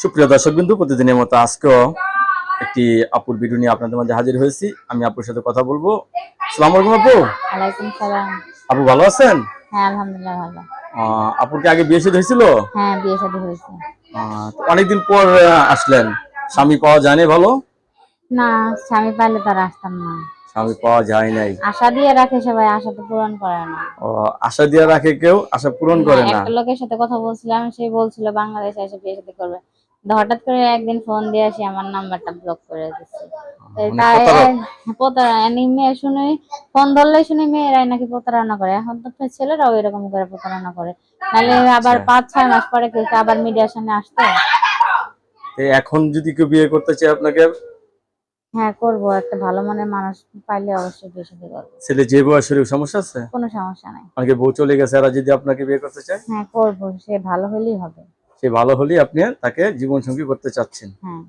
সুপ্রিয় দর্শকবৃন্দু, প্রতিদিনের মতো আজকেও একটি আপুর ভিডিও নিয়ে আপনাদের মাঝে হাজির হয়েছি। আমি আপুর সাথে কথা বলবো। আসসালামু আলাইকুম আপু। ওয়ালাইকুম সালাম। আপু ভালো আছেন? হ্যাঁ, আলহামদুলিল্লাহ ভালো। আপুর কি আগে বিয়ে শাদী হয়েছিল? হ্যাঁ, বিয়ে শাদী হয়েছে। তো অনেকদিন পর আসলেন, স্বামী পাওয়া যায়নি ভালো? না, স্বামী পাইলে তো আর আসতাম না। স্বামী পাওয়া যায় নাই। আশা দিয়ে রাখে সবাই, আশা তো পূরণ করে না। ও, আশা দিয়ে রাখে কেউ, আশা পূরণ করে না। একটা লোকের সাথে কথা বলছিলাম, সে বলছিল বাংলাদেশে এসে বিয়ে শাদী করবে। কিন্তু হঠাৎ করে একদিন ফোন দিয়ে আসি আমার নাম্বারটা ব্লক করে দিচ্ছে। মেয়ে শুনে ফোন ধরলে শুনে মেয়েরাই নাকি প্রতারণা করে। এখন তো ছেলেরাও এরকম করে প্রতারণা করে। নাহলে আবার 5-6 মাস পরে কেউ আবার মিডিয়ার সামনে আসতো। এখন যদি কেউ বিয়ে করতে চায় আপনাকে? হ্যাঁ, করবো। একটা ভালো মনের মানুষ পাইলে অবশ্যই বিয়ে শাদী করবো। ছেলে যে বয়সের সমস্যা আছে? কোনো সমস্যা নাই। অনেকে বউ চলে গেছে, এরা যদি আপনাকে বিয়ে করতে চায়? হ্যাঁ, করবো। সে ভালো হলেই হবে। সে ভালো হলেই আপনি তাকে জীবন সঙ্গী করতে চাচ্ছেন? হ্যাঁ।